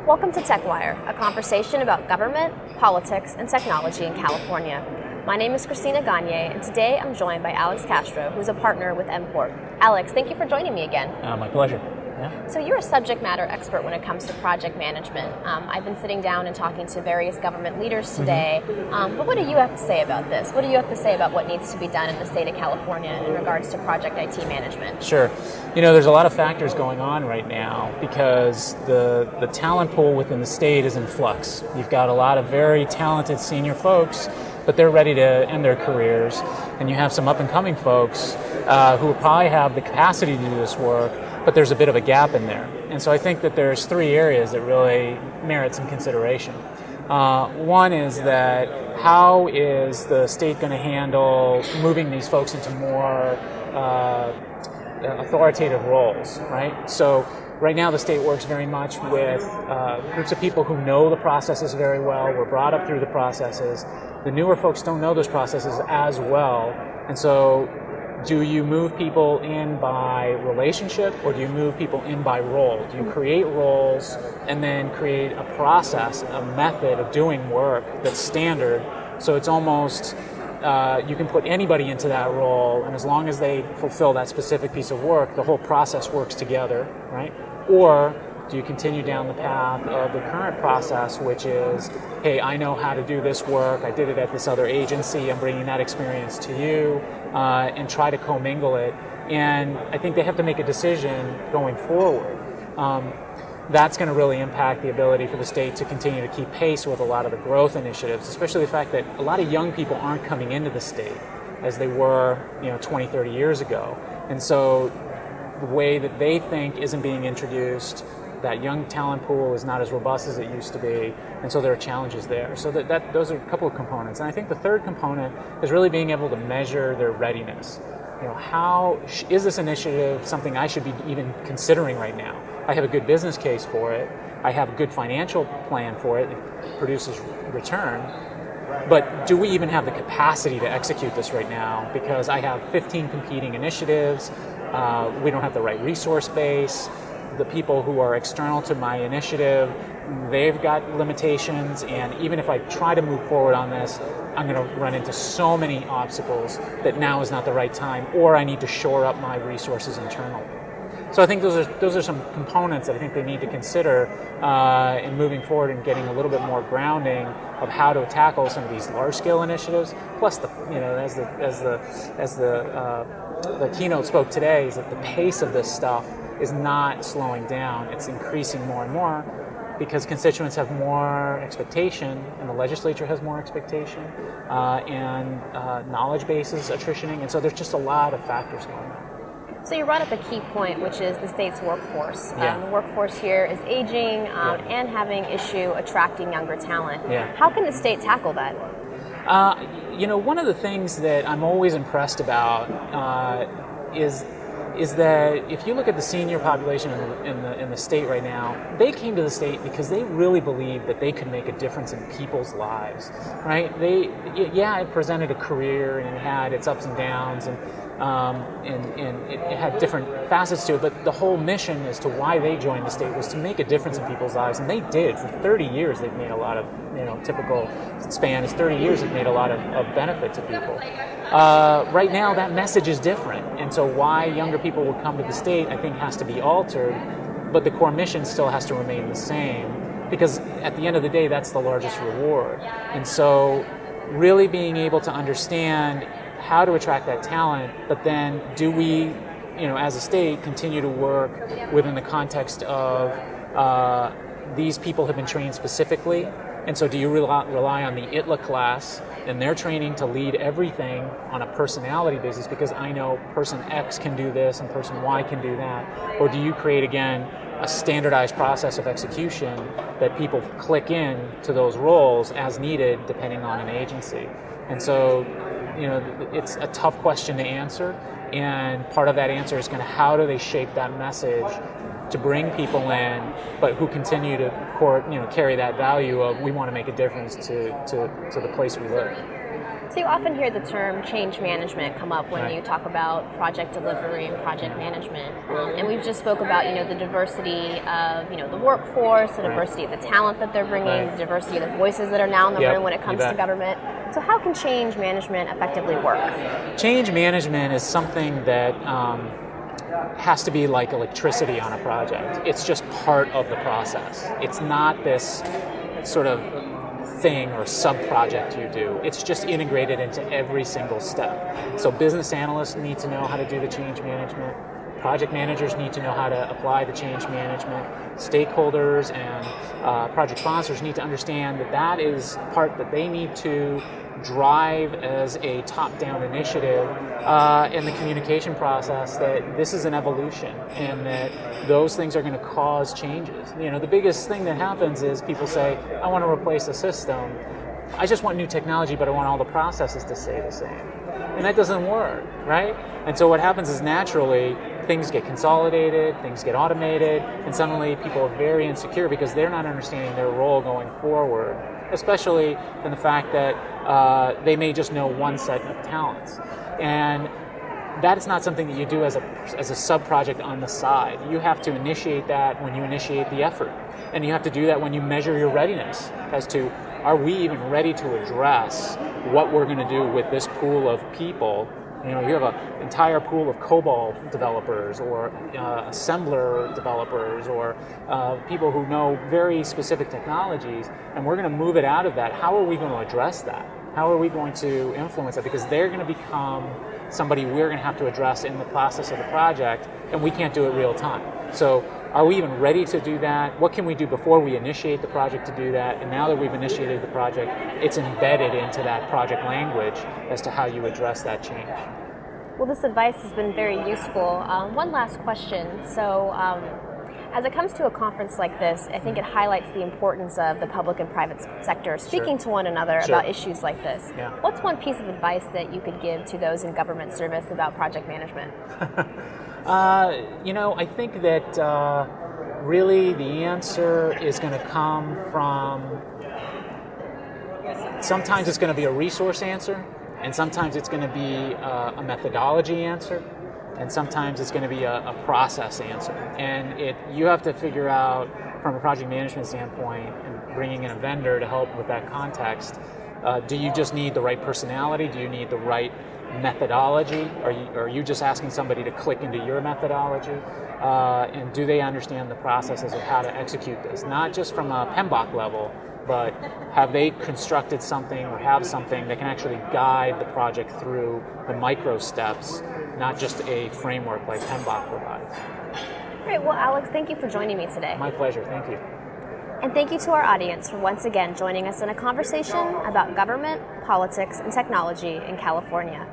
Welcome to TechWire, a conversation about government, politics, and technology in California. My name is Christina Gagnier, and today I'm joined by Alex Castro, who's a partner with Corp. Alex, thank you for joining me again. My pleasure. Yeah. So you're a subject matter expert when it comes to project management. I've been sitting down and talking to various government leaders today, but what do you have to say about this? What do you have to say about what needs to be done in the state of California in regards to project IT management? Sure. You know, there's a lot of factors going on right now because the talent pool within the state is in flux. You've got a lot of very talented senior folks, but they're ready to end their careers, and you have some up-and-coming folks who probably have the capacity to do this work, but there's a bit of a gap in there. And so I think that there's three areas that really merit some consideration. One is that how is the state going to handle moving these folks into more authoritative roles, right? So right now the state works very much with groups of people who know the processes very well, were brought up through the processes. The newer folks don't know those processes as well, and so do you move people in by relationship, or do you move people in by role? Do you create roles and then create a process, a method of doing work that's standard, so it's almost you can put anybody into that role, and as long as they fulfill that specific piece of work, the whole process works together, right? Or do you continue down the path of the current process, which is, hey, I know how to do this work, I did it at this other agency, I'm bringing that experience to you, and try to commingle it. And I think they have to make a decision going forward. That's going to really impact the ability for the state to continue to keep pace with a lot of the growth initiatives, especially the fact that a lot of young people aren't coming into the state as they were, 20, 30 years ago. And so the way that they think isn't being introduced. That young talent pool is not as robust as it used to be, and so there are challenges there. So those are a couple of components. And I think the third component is really being able to measure their readiness. How is this initiative something I should be even considering right now? I have a good business case for it. I have a good financial plan for it. It produces return. But do we even have the capacity to execute this right now? Because I have 15 competing initiatives. We don't have the right resource base. The people who are external to my initiative, they've got limitations, and even if I try to move forward on this, I'm going to run into so many obstacles that now is not the right time, or I need to shore up my resources internally. So I think those are some components that I think they need to consider in moving forward and getting a little bit more grounding of how to tackle some of these large-scale initiatives. Plus, as the keynote spoke today, is that the pace of this stuff is not slowing down. It's increasing more and more because constituents have more expectation, and the legislature has more expectation, and knowledge bases attritioning, and so there's just a lot of factors going on. So you brought up a key point, which is the state's workforce. Yeah. The workforce here is aging and having issue attracting younger talent. Yeah. How can the state tackle that? One of the things that I'm always impressed about is that if you look at the senior population in the state right now, they came to the state because they really believed that they could make a difference in people's lives, right? It presented a career and it had its ups and downs, and it had different facets to it, but the whole mission as to why they joined the state was to make a difference in people's lives, and they did. For 30 years, they've made a lot of, typical span is 30 years, they've made a lot of benefit to people. Right now, that message is different, and so why younger people will come to the state, I think, has to be altered, but the core mission still has to remain the same, because at the end of the day, that's the largest reward. And so really being able to understand how to attract that talent, but then do we, as a state, continue to work within the context of these people have been trained specifically, and so do you rely on the ITLA class and their training to lead everything on a personality basis, because I know person X can do this and person Y can do that, or do you create, again, a standardized process of execution that people click in to those roles as needed depending on an agency? And so, it's a tough question to answer, and part of that answer is how do they shape that message to bring people in, but who continue to carry that value of we want to make a difference to the place we live. So you often hear the term change management come up when you talk about project delivery and project management. And we've just spoke about, the diversity of, the workforce, the diversity of the talent that they're bringing, the diversity of the voices that are now in the room when it comes to government. So how can change management effectively work? Change management is something that has to be like electricity on a project. It's just part of the process. It's not this sort of thing or sub-project you do. It's just integrated into every single step. So business analysts need to know how to do the change management. Project managers need to know how to apply the change management. Stakeholders and project sponsors need to understand that that is part that they need to drive as a top-down initiative in the communication process, that this is an evolution and that those things are going to cause changes. The biggest thing that happens is people say, I want to replace the system. I just want new technology, but I want all the processes to stay the same. And that doesn't work, right? And so what happens is naturally things get consolidated, things get automated, and suddenly people are very insecure because they're not understanding their role going forward, especially in the fact that they may just know one set of talents. And that is not something that you do as a sub-project on the side. You have to initiate that when you initiate the effort. And you have to do that when you measure your readiness as to, are we even ready to address what we're going to do with this pool of people? You have an entire pool of COBOL developers or assembler developers or people who know very specific technologies, and we're going to move it out of that. How are we going to address that? How are we going to influence that? Because they're going to become somebody we're going to have to address in the process of the project, and we can't do it real time. So are we even ready to do that? What can we do before we initiate the project to do that? And now that we've initiated the project, it's embedded into that project language as to how you address that change. Well, this advice has been very useful. One last question. So as it comes to a conference like this, I think it highlights the importance of the public and private sector speaking to one another about issues like this. What's one piece of advice that you could give to those in government service about project management? I think that really the answer is going to come from, sometimes it's going to be a resource answer, and sometimes it's going to be a methodology answer, and sometimes it's going to be a process answer. And you have to figure out, from a project management standpoint, and bringing in a vendor to help with that context, do you just need the right personality? Do you need the right methodology? Are you just asking somebody to click into your methodology? And do they understand the processes of how to execute this? Not just from a PMBOK level, but have they constructed something or have something that can actually guide the project through the micro steps, not just a framework like PMBOK provides. Great. Well, Alex, thank you for joining me today. My pleasure. Thank you. And thank you to our audience for once again joining us in a conversation about government, politics, and technology in California.